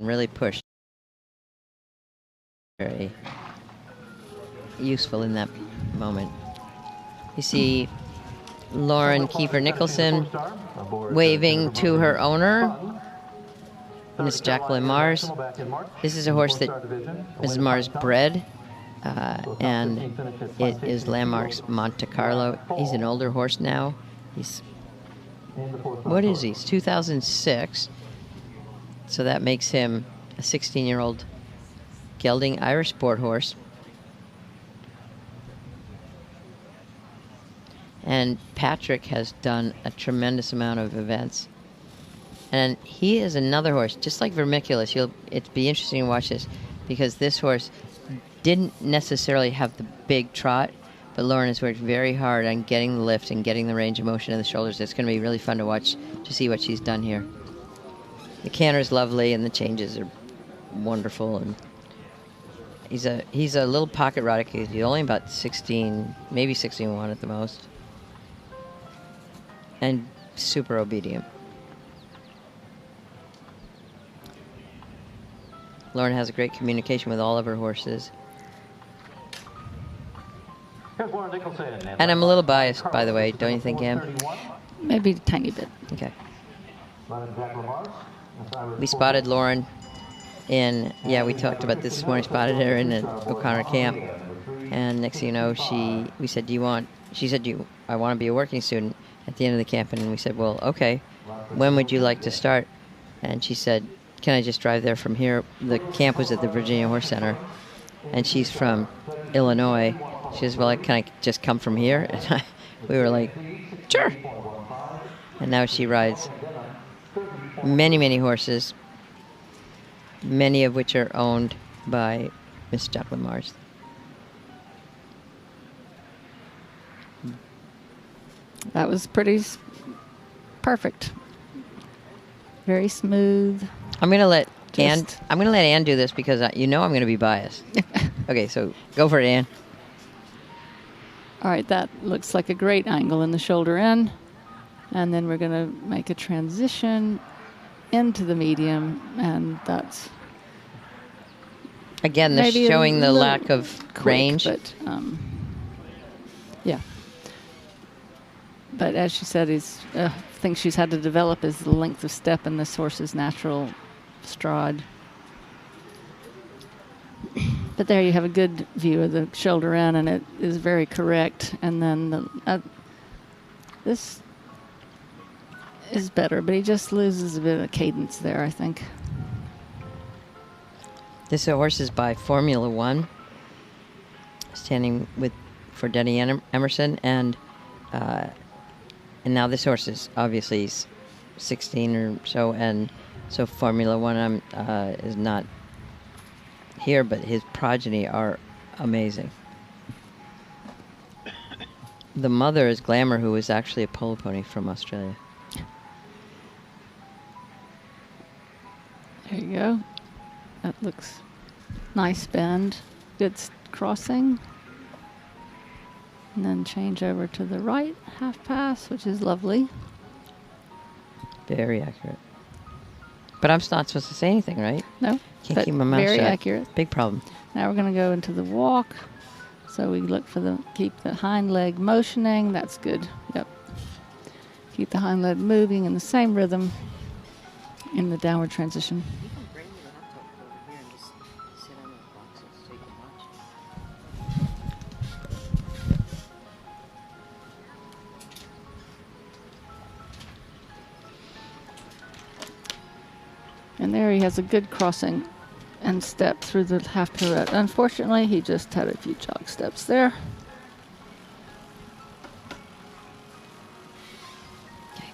really pushed. Very useful in that moment. You see Lauren Kiefer Nicholson waving to her owner, Miss Jacqueline Mars. This is a horse that Mrs. Mars bred, and it is Landmark's Monte Carlo. He's an older horse now. What is he? He's 2006. So that makes him a 16-year-old gelding Irish sport horse. And Patrick has done a tremendous amount of events. And he is another horse, just like Vermiculus. It'd be interesting to watch this, because this horse didn't necessarily have the big trot, but Lauren has worked very hard on getting the lift and getting the range of motion in the shoulders. It's going to be really fun to watch, to see what she's done here. The canter's lovely, and the changes are wonderful. And he's a little pocket rodic. He's only about 16, maybe 16-1 at the most, and super obedient. Lauren has a great communication with all of her horses. And I'm a little biased, by the way, don't you think, Em? Maybe a tiny bit. Okay. We spotted Lauren we talked about this morning, spotted her in an O'Connor camp. And next thing you know, we said, she said, I want to be a working student at the end of the camp. And we said, well, okay, when would you like to start? And she said, can I just drive there from here? The camp was at the Virginia Horse Center, and she's from Illinois. She says, well, can I just come from here? And we were like, sure. And now she rides many, many horses, many of which are owned by Miss Jacqueline Mars. That was pretty perfect. Very smooth. I'm gonna let Ann do this, because I'm gonna be biased. Okay, so go for it, Ann. All right, that looks like a great angle in the shoulder in. And then we're going to make a transition into the medium, and that's... Again, this showing the lack of quick, range. But, yeah. But as she said, thing she's had to develop is the length of step in this horse's natural stride. But there you have a good view of the shoulder in, and it is very correct. And then this is better, but he just loses a bit of cadence there, I think. This horse is by Formula One, standing for Denny Emerson, and now this horse is obviously 16 or so, and so Formula One is not here, but his progeny are amazing. The mother is Glamour, who is actually a polo pony from Australia. There you go. That looks nice bend. Good crossing. And then change over to the right half pass, which is lovely. Very accurate. But I'm not supposed to say anything, right? No. Can't keep my mouth shut. Very accurate. Big problem. Now we're going to go into the walk. So we look for keep the hind leg motioning. That's good. Yep. Keep the hind leg moving in the same rhythm in the downward transition. And there he has a good crossing and step through the half pirouette. Unfortunately, he just had a few jog steps there. Okay.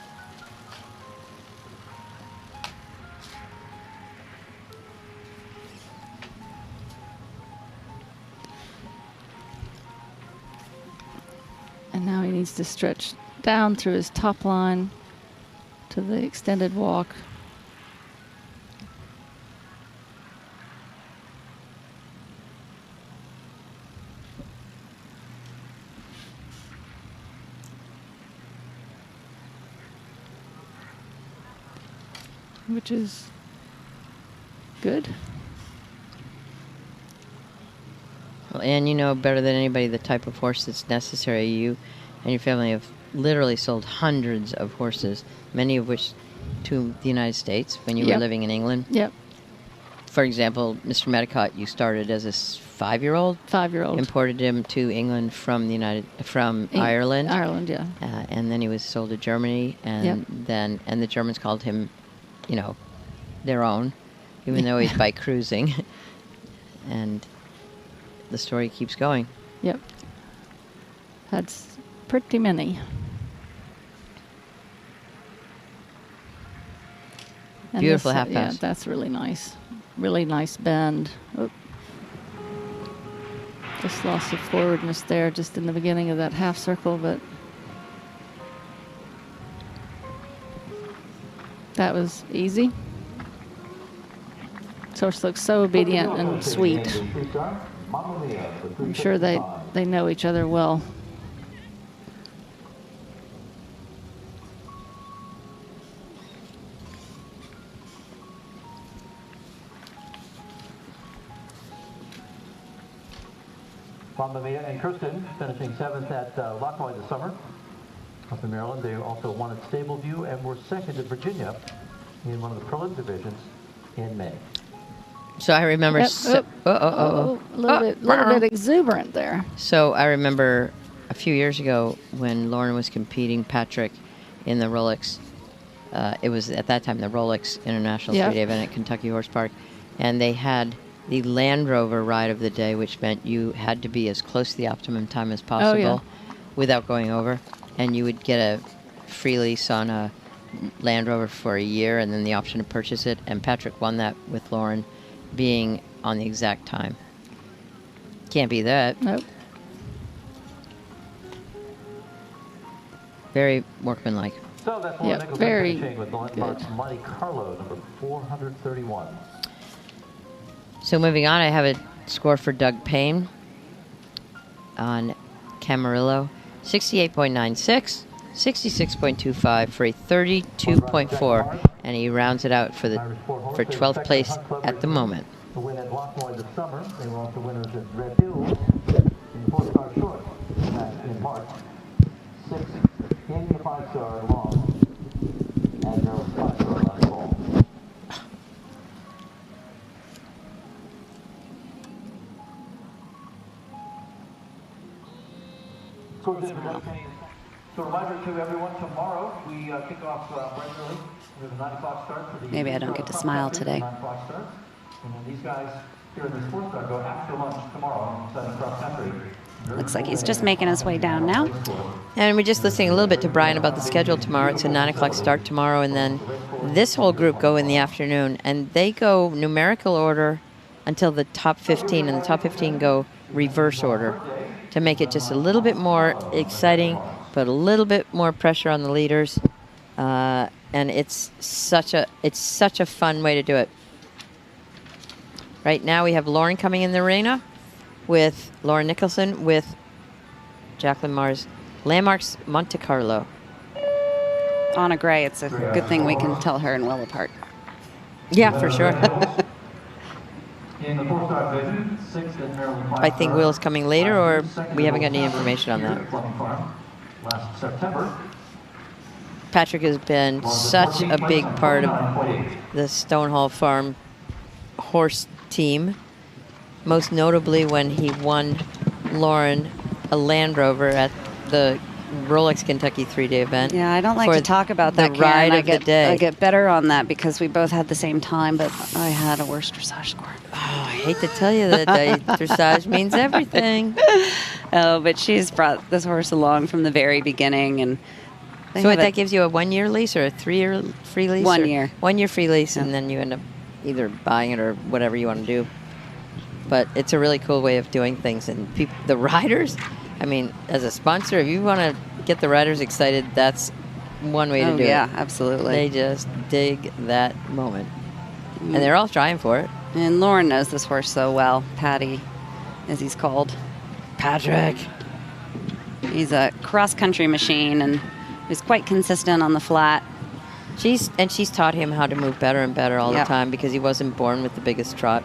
And now he needs to stretch down through his top line to the extended walk. Which is Good. Well, and you know better than anybody the type of horse that's necessary. You and your family have literally sold hundreds of horses, many of which to the United States when you were Yep. living in England. Yep. For example, Mr. Medicott, you started as a 5-year-old. 5-year-old. Imported him to England from Ireland. Ireland, yeah. And then he was sold to Germany, and Yep. the Germans called him, their own, even though he's by cruising. And the story keeps going. Yep. That's pretty many. And Beautiful this, half Yeah, pass. that's really nice. Really nice bend. Oop. Just lost the forwardness there just in the beginning of that half circle, but that was easy. Horse looks so obedient and sweet. I'm sure they know each other well. Mamma Mia and Kirsten finishing 7th at Lockwood this summer. Up in Maryland, they also won at Stableview and were 2nd in Virginia in one of the prelim divisions in May. So I remember. Yep, Oh. a little bit exuberant there. So I remember a few years ago when Lauren was competing Patrick in the Rolex. It was at that time the Rolex International Yeah. 3-day event at Kentucky Horse Park, and they had the Land Rover ride of the day, which meant you had to be as close to the optimum time as possible without going over, and you would get a free lease on a Land Rover for a year, and then the option to purchase it. And Patrick won that with Lauren being on the exact time. Can't be that. Nope. Very workmanlike. So that's Yep, Nicholson very finishing with Monte Carlo, number 431. So moving on, I have a score for Doug Payne on Camarillo. 68.96, 66.25 for a 32.4, and he rounds it out for 12th place at the moment. The win at Lockwood this summer. They were also winners at Red Hills in 4-star short in March. 6 in the 5-star long, and there was 5-star last fall. So a reminder to everyone, tomorrow we kick off bright early. We have a 9 o'clock start for the... Maybe I don't get to smile today. 9 o'clock start. And then these guys here in the sports car go after lunch tomorrow inside cross country. Looks like he's just making his way down now. And we're just listening a little bit to Brian about the schedule tomorrow. It's a 9 o'clock start tomorrow, and then this whole group go in the afternoon, and they go numerical order until the top 15, and the top 15 go reverse order to make it just a little bit more exciting, but a little bit more pressure on the leaders. And it's such a fun way to do it. Right now we have Lauren coming in the arena with Lauren Nicholson with Jacqueline Mars. Landmarks Monte Carlo. Anna Gray, it's a good thing we can tell her and Will apart. Yeah, for sure. In the 4-star division, 6th at Maryland. I think Will's coming later, or we haven't got any information on that. Last September. Patrick has been such a big part of the Stonehall Farm horse team, most notably when he won Lauren a Land Rover at the Rolex Kentucky 3-day event. Yeah, I don't like for to talk about that, the Karen. ride of the day. I get better on that because we both had the same time, but I had a worse dressage score. Oh, I hate to tell you that dressage means everything. Oh, but she's brought this horse along from the very beginning, and they So have that gives you a 1-year lease or a 3-year free lease? 1 or year. 1 year free lease, Yeah. and then you end up either buying it or whatever you want to do. But it's a really cool way of doing things. And the riders, I mean, as a sponsor, if you want to get the riders excited, that's one way to do it. Yeah, absolutely. They just dig that moment. And they're all trying for it. And Lauren knows this horse so well. Patty, as he's called. Patrick. He's a cross-country machine, and he's quite consistent on the flat. She's taught him how to move better and better all the Yep. time because he wasn't born with the biggest trot.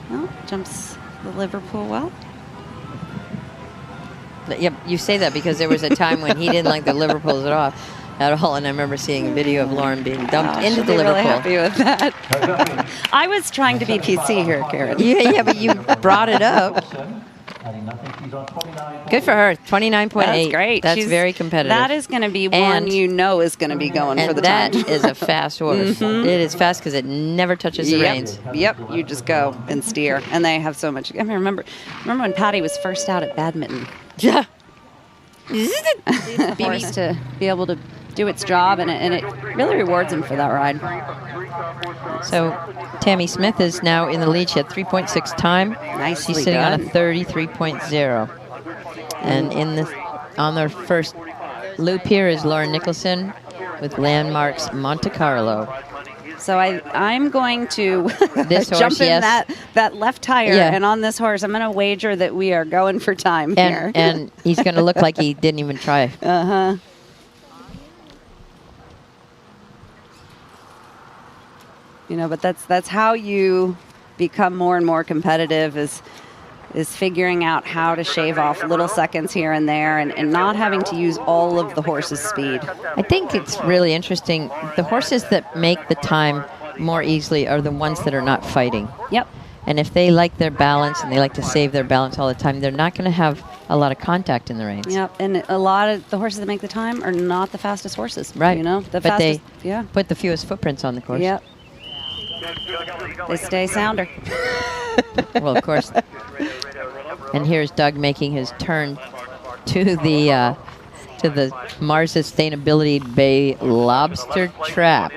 Well, jumps the Liverpool well. Yep, you say that because there was a time when he didn't like the Liverpools at all, and I remember seeing a video of Lauren being dumped into She'll the be really Liverpool. happy with that. I was trying to be PC here, Karen. Yeah, but you brought it up. Adding nothing, she's on 29. Good for her. 29.8. That's great. That's She's- very competitive. That is going to be one And- is going to be going for and the that time. is a fast horse. It is fast because it never touches the reins. Yep, you just go and steer, and they have so much. I mean, remember when Patty was first out at badminton? Yeah. Horse to be able to do its job, and it really rewards him for that ride. So Tammy Smith is now in the lead. She had 3.6 time. Nicely She's sitting on a done. 33.0. And on their first loop here is Lauren Nicholson with Landmark's Monte Carlo. So I'm going to This horse, jump in yes. that left tire, Yeah. and on this horse, I'm going to wager that we are going for time here. And he's going to look like he didn't even try. You know, but that's how you become more and more competitive is figuring out how to shave off little seconds here and there and not having to use all of the horse's speed. I think it's really interesting. The horses that make the time more easily are the ones that are not fighting. Yep. And if they like their balance and they like to save their balance all the time, they're not going to have a lot of contact in the reins. Yep. And a lot of the horses that make the time are not the fastest horses. Right. You know, the but fastest. they put the fewest footprints on the course. Yep. They stay sounder. Well, of course. And here's Doug making his turn to the Mars Sustainability Bay lobster trap.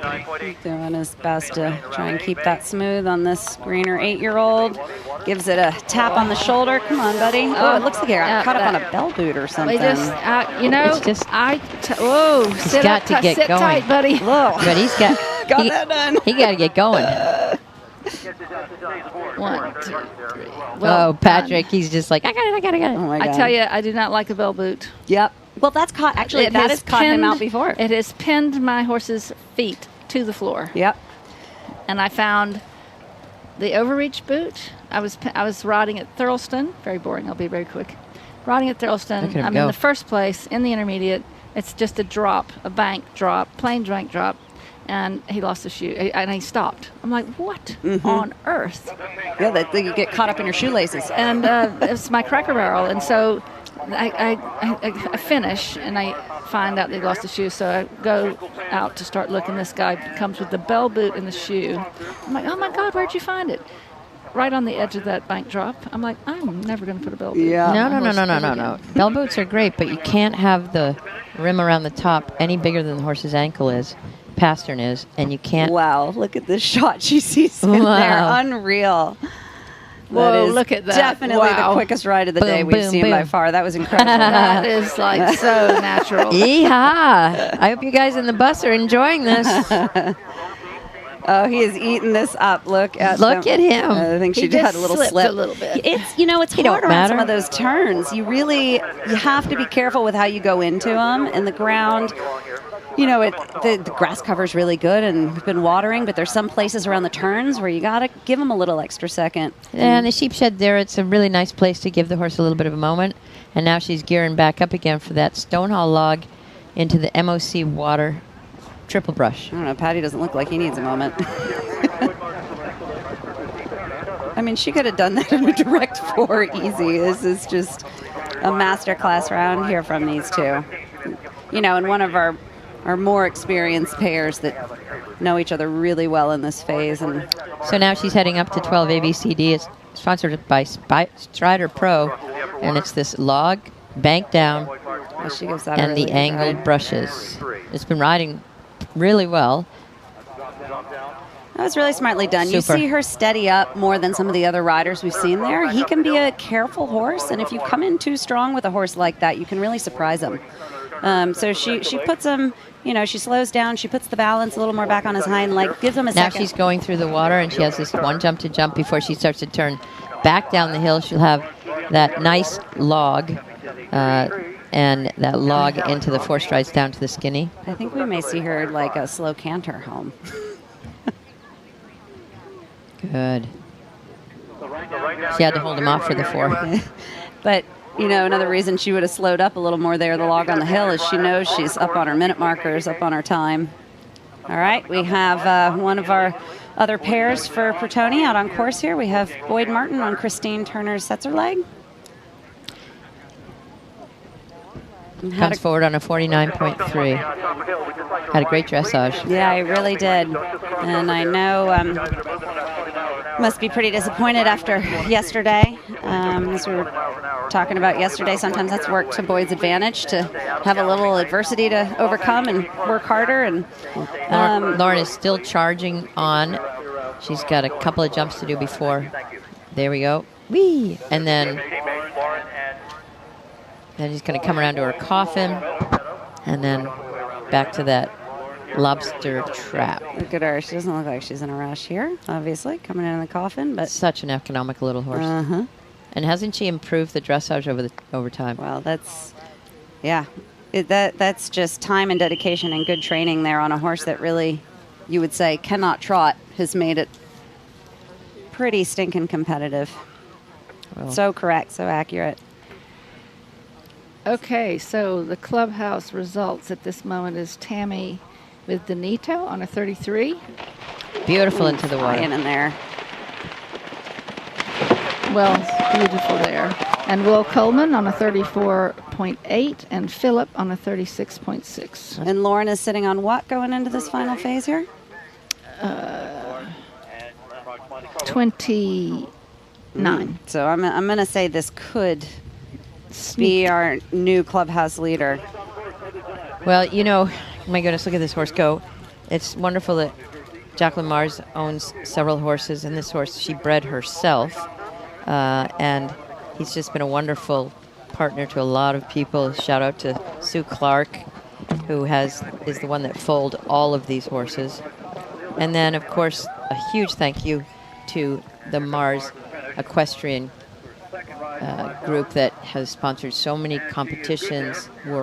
Doing his best to try and keep that smooth on this greener 8-year-old. Gives it a tap on the shoulder. Come on, buddy. Oh, it looks like he got caught up on a bell boot or something. We just, It's just- whoa, sit got up, to get sit going. tight, buddy. But he's got that done. He got to get going. 1, 2, 3. Oh, Patrick, he's just like, I got it. Oh my God. I tell you, I do not like a bell boot. Yep. Well, that's caught. Actually, that has caught him out before. It has pinned my horse's feet to the floor. Yep. And I found the overreach boot. I was riding at Thurleston. Very boring. I'll be very quick. Riding at Look at Thurleston. him I'm go. in the first place in the intermediate. It's just a drop, a bank drop, plain bank drop. And he lost the shoe, and he stopped. I'm like, what on earth? Yeah, that you get caught up in your shoelaces. And it's my Cracker Barrel, and so I finish, and I find out they lost the shoe. So I go out to start looking. This guy comes with the bell boot and the shoe. I'm like, oh my God, where'd you find it? Right on the edge of that bank drop. I'm like, I'm never going to put a bell boot. Yeah. No. on my horse ever No. again. Bell boots are great, but you can't have the rim around the top any bigger than the horse's ankle is, pastern is, and you can't. Wow, look at this shot she sees in there. Wow. Unreal. Whoa, That is look at that. Definitely Wow. the quickest ride of the Boom, day we've boom, seen by boom. far. That was incredible. That is like so natural. Yeehaw! I hope you guys in the bus are enjoying this. Oh, he is eating this up. Look at him. I think He she just had a little slipped slip. a little bit. It's it's He don't hard around some matter. of those turns. You have to be careful with how you go into them. And the ground, the grass cover is really good and we've been watering, but there's some places around the turns where you got to give them a little extra second. And the sheep shed there, it's a really nice place to give the horse a little bit of a moment. And now she's gearing back up again for that Stonehall log into the MOC water triple brush. I don't know. Patty doesn't look like he needs a moment. I mean, she could have done that in a direct 4 easy. This is just a masterclass round here from these two. And one of our more experienced pairs that know each other really well in this phase. And So now she's heading up to 12 ABCD. It's sponsored by Strider Pro, and it's this log, bank down, she gives that a and really the good angled ride. brushes. It's been riding really well. That was really smartly done. You Super. see her steady up more than some of the other riders we've seen there. He can be a careful horse, and if you come in too strong with a horse like that, you can really surprise him. So she puts him, she slows down, she puts the balance a little more back on his hind leg, gives him a Now second. she's going through the water, and she has this one jump to jump before she starts to turn back down the hill. She'll have that nice log and that log into the 4 strides down to the skinny. I think we may see her like a slow canter home. Good. She had to hold him off for the 4. But, you know, another reason she would have slowed up a little more there, the log on the hill, is she knows she's up on her minute markers, up on her time. All right, we have one of our other pairs for Bertoni out on course here. We have Boyd Martin on Christine Turner's Setzer leg. Comes forward on a 49.3. Had a great dressage. Yeah, I really did. And I know must be pretty disappointed after yesterday. As we were talking about yesterday, sometimes that's worked to Boyd's advantage, to have a little adversity to overcome and work harder. And Lauren is still charging on. She's got a couple of jumps to do before. There we go. Whee! And then she's going to come around to her coffin, and then back to that lobster trap. Look at her. She doesn't look like she's in a rush here, obviously, coming in the coffin. But such an economical little horse. And hasn't she improved the dressage over time? Well, that's, yeah. That's just time and dedication and good training there on a horse that really, you would say, cannot trot, has made it pretty stinking competitive. Well, so correct, so accurate. Okay, so the clubhouse results at this moment is Tammy with Donito on a 33. beautiful into the water. In there. Well, beautiful there. And Will Coleman on a 34.8 and Philip on a 36.6. And Lauren is sitting on what going into this final phase here? 29. So I'm going to say this could be our new clubhouse leader. Well, you know, my goodness, look at this horse go. It's wonderful that Jacqueline Mars owns several horses, and this horse she bred herself. And he's just been a wonderful partner to a lot of people. Shout out to Sue Clark, who is the one that foaled all of these horses. And then, of course, a huge thank you to the Mars Equestrian group that has sponsored so many competitions worldwide.